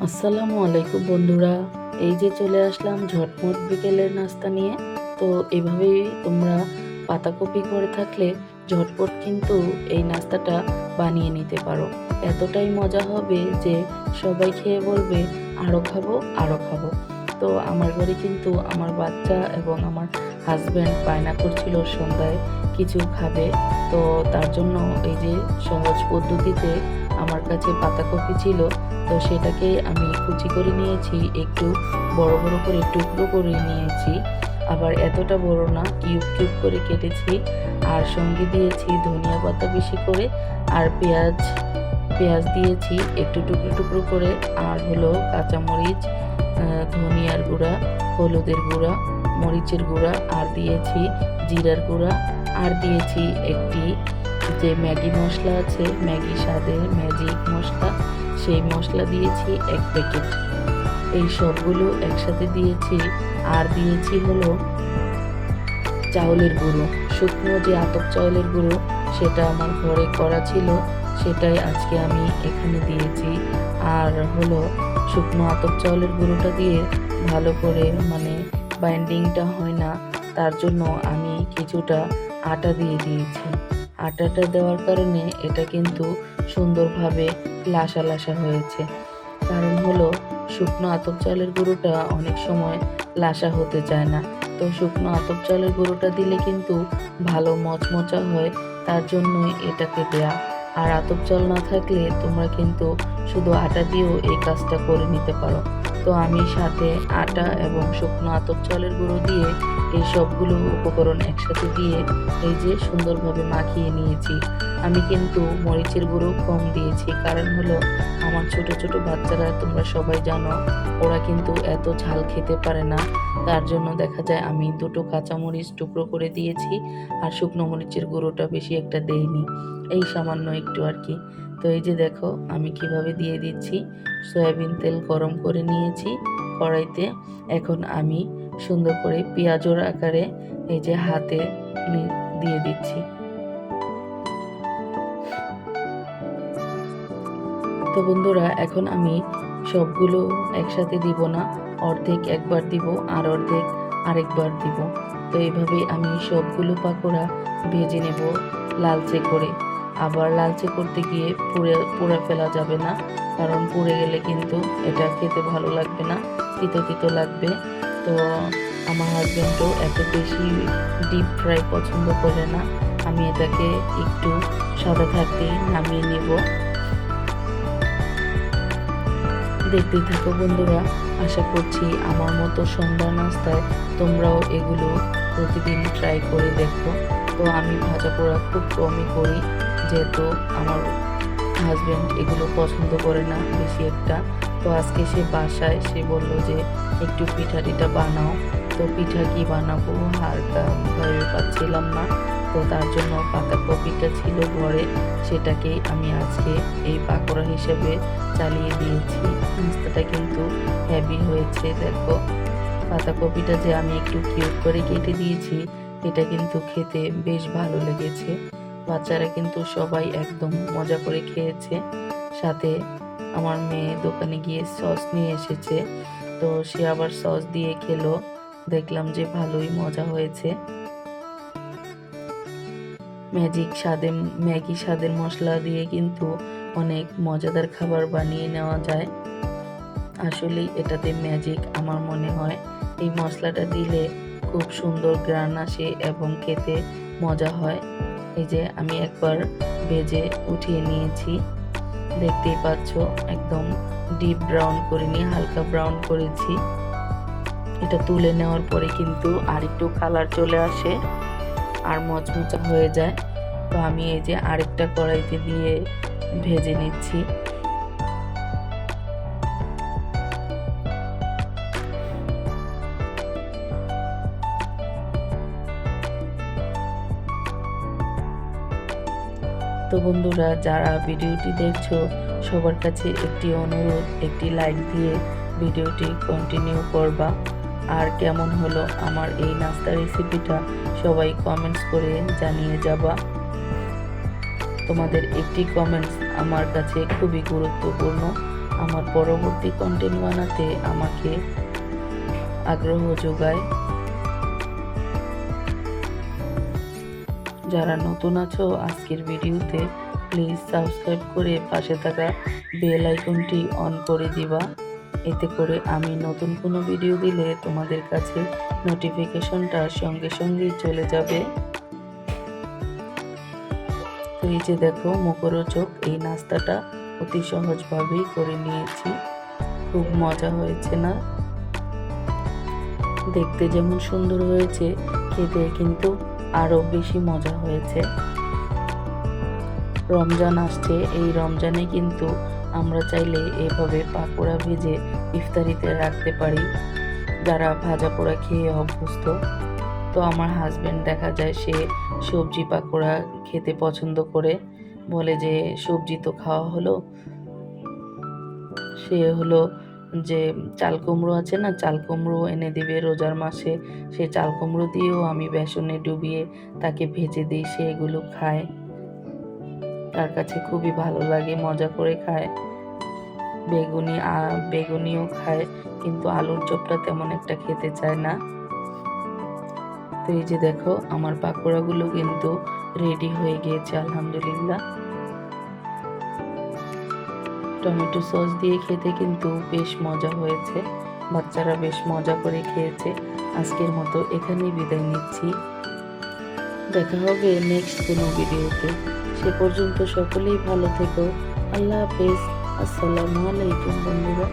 আসসালামু আলাইকুম বন্ধুরা। এই যে চলে আসলাম ঝটপট বিকেলের নাস্তা নিয়ে। তো এভাবেই তোমরা পাতাকপি করে থাকলে ঝটপট কিন্তু এই নাস্তাটা বানিয়ে নিতে পারো। এতটাই মজা হবে যে সবাই খেয়ে বলবে আরও খাবো, আরও খাবো। তো আমার ঘরে কিন্তু আমার বাচ্চা এবং আমার হাজব্যান্ড বায়না করছিল সন্ধ্যায় কিছু খাবে। তো তার জন্য এই যে সহজ পদ্ধতিতে আমার কাছে পাতাকপি ছিল, তো সেটাকে আমি কুচি করে নিয়েছি, একটু বড় বড় করে টুকরো করে নিয়েছি। আবার এতটা বড় না, কিউব কিউব করে কেটেছি। আর সঙ্গে দিয়েছি ধনিয়া পাতা বেশি করে, আর পেঁয়াজ পেঁয়াজ দিয়েছি একটু টুকরো টুকরো করে। আর হলো কাঁচামরিচ, ধনিয়ার গুঁড়া, হলুদের গুঁড়া, মরিচের গুঁড়া, আর দিয়েছি জিরার গুঁড়া, আর দিয়েছি একটি যে ম্যাগি মশলা আছে, ম্যাগি স্বাদের ম্যাজিক মশলা, সেই মশলা দিয়েছি 1 প্যাকেট। এই সবগুলো একসাথে দিয়েছি। আর দিয়েছি হলো চাউলের গুঁড়ো, শুকনো যে আতপ চাউলের গুঁড়ো, সেটা আমার ঘরে করা ছিল, সেটাই আজকে আমি এখানে দিয়েছি। আর হলো শুকনো আতপ চাউলের গুঁড়োটা দিয়ে ভালো করে বাইন্ডিংটা হয় না, তার জন্য আমি কিছুটা আটা দিয়ে দিয়েছি। আটাটা দেওয়ার কারণে এটা কিন্তু সুন্দরভাবে লাসা লাসা হয়েছে। কারণ হলো শুকনো আতপ চালের গুঁড়োটা অনেক সময় লাসা হতে চায় না। তো শুকনো আতপ চালের গুঁড়োটা দিলে কিন্তু ভালো মচমচা হয়, তার জন্যই এটাকে দেয়া। আর আতপ চাল না থাকলে তোমরা কিন্তু শুধু আটা দিয়েও এই কাজটা করে নিতে পারো। তো আমি সাথে আটা এবং শুকনো আতপ চালের গুঁড়ো দিয়ে এই সবগুলো উপকরণ একসাথে দিয়ে এই যে সুন্দরভাবে মাখিয়ে নিয়েছি। আমি কিন্তু মরিচের গুঁড়ো কম দিয়েছি, কারণ হলো আমার ছোট ছোট বাচ্চারা, তোমরা সবাই জানো, ওরা কিন্তু এত ঝাল খেতে পারে না। তার জন্য দেখা যায় আমি 2টো কাঁচামরিচ টুকরো করে দিয়েছি, আর শুকনো মরিচের গুঁড়োটা বেশি একটা দেইনি, এই সামান্য একটু আর কি। তো এই যে দেখো আমি কিভাবে দিয়ে দিচ্ছি। সয়াবিন তেল গরম করে নিয়েছি কড়াইতে। এখন আমি সুন্দর করে পেঁয়াজের আকারে এই যে হাতে দিয়ে দিচ্ছি। তো বন্ধুরা, এখন আমি সবগুলো একসাথে দিব না, অর্ধেক একবার দিব আর অর্ধেক আরেকবার দিব। তো এইভাবে আমি সবগুলো পাকোড়া ভেজে নেব লালচে করে। আবার লালচে করতে গিয়ে পুড়ে ফেলা যাবে না, কারণ পুড়ে গেলে কিন্তু এটা খেতে ভালো লাগবে না, তিতো তিতো লাগবে। তো আমার হাজব্যান্ডও এত বেশি ডিপ ফ্রাই পছন্দ করে না, আমি এটাকে একটু সাদা থাকতেই নামিয়ে নেব। দেখতেই থাকো বন্ধুরা, আশা করছি আমার মতো সন্ধ্যা নাস্তায় তোমরাও এগুলো প্রতিদিন ট্রাই করে দেখো। তো আমি ভাজা পোড়া খুব কমই করি, যেহেতু আমার হাজব্যান্ড এগুলো পছন্দ করে না বেশি একটা। তো আজকে সে বাসায়, সে বলল যে একটু পিঠা টিঠা বানাও। তো পিঠা কি বানাবো আর ভেবে পাচ্ছিলাম না। তো তার জন্য পাতাকপিটা ছিল ঘরে, সেটাকেই আমি আজকে এই পাকোড়া হিসেবে চালিয়ে দিয়েছি। নাস্তাটা কিন্তু হেভি হয়েছে। দেখো পাতাকপিটা যে আমি একটু কিউব করে কেটে দিয়েছি, এটা কিন্তু খেতে বেশ ভালো লেগেছে। বাচ্চারা কিন্তু সবাই একদম মজা করে খেয়েছে। সাথে আমার মেয়ে দোকানে গিয়ে সস নিয়ে এসেছে, তো সে আবার সস দিয়ে খেলো। দেখলাম যে ভালোই মজা হয়েছে। ম্যাগি স্বাদের মশলা দিয়ে কিন্তু অনেক মজাদার খাবার বানিয়ে নেওয়া যায়। আসলেই এটাতে ম্যাজিক আমার মনে হয়। এই মশলাটা দিলে খুব সুন্দর ঘ্রাণ আসে এবং খেতে মজা হয়। এই যে আমি একবার ভেজে উঠিয়ে নিয়েছি, দেখতেই পাচ্ছ একদম ডিপ ব্রাউন করিনি, হালকা ব্রাউন করেছি। এটা তুলে নেওয়ার পরে কিন্তু আরেকটু কালার চলে আসে আর মচমচা হয়ে যায়। তো আমি এই যে আরেকটা কড়াইতে দিয়ে ভেজে নিচ্ছি। তো বন্ধুরা, যারা ভিডিওটি দেখছো সবার কাছে একটি অনুরোধ, একটি লাইক দিয়ে ভিডিওটি কন্টিনিউ করবা। আর কেমন হলো আমার এই নাস্তা রেসিপিটা সবাই কমেন্টস করে জানিয়ে যাবা। তোমাদের একটি কমেন্টস আমার কাছে খুবই গুরুত্বপূর্ণ। আমার পরবর্তী কন্টেন্ট বানাতে আমাকে আগ্রহ যোগায়। যারা নতুন আছো আজকের ভিডিওতে প্লিজ সাবস্ক্রাইব করে পাশে থাকা বেল আইকনটি অন করে দিবা, এতে করে আমি নতুন কোনো ভিডিও দিলে তোমাদের কাছে নোটিফিকেশনটা সঙ্গে সঙ্গেই চলে যাবে। তো এই যে দেখো মুখরোচক এই নাস্তাটা অতি সহজভাবেই করে নিয়েছি। খুব মজা হয়েছে না? দেখতে যেমন সুন্দর হয়েছে, খেতে কিন্তু আরো বেশি মজা হয়েছে। রমজান আসছে, এই রমজানে কিন্তু আমরা চাইলে এভাবে পাকোড়া ভেজে ইফতারিতে রাখতে পারি, যারা ভাজা পোড়া খেয়ে অভ্যস্ত। তো আমার হাজবেন্ড দেখা যায় সে সবজি পাকোড়া খেতে পছন্দ করে, বলে যে সবজি তো খাওয়া হলো, সে হলো যে চাল কুমড়ো আছে না, চাল কুমড়ো এনে দিবে রোজার মাসে, সে চাল কুমড়ো দিয়েও আমি বেসনে ডুবিয়ে তাকে ভেজে দিই, সে এগুলো খায়, তার কাছে খুবই ভালো লাগে, মজা করে খায়। বেগুনিও খায়, কিন্তু আলুর চপটা তেমন একটা খেতে চায় না। তো এই যে দেখো আমার পাকোড়াগুলো কিন্তু রেডি হয়ে গিয়েছে আলহামদুলিল্লাহ। টমেটো সস দিয়ে খেতে কিন্তু বেশ মজা হয়েছে, বাচ্চারা বেশ মজা করে খেয়েছে। আজকের মতো এখানেই বিদায় নিচ্ছি, দেখা হবে নেক্সট কোনো ভিডিওতে। সে পর্যন্ত সকলেই ভালো থেকো। আল্লাহ হাফেজ। আসসালামু আলাইকুম বন্ধুরা।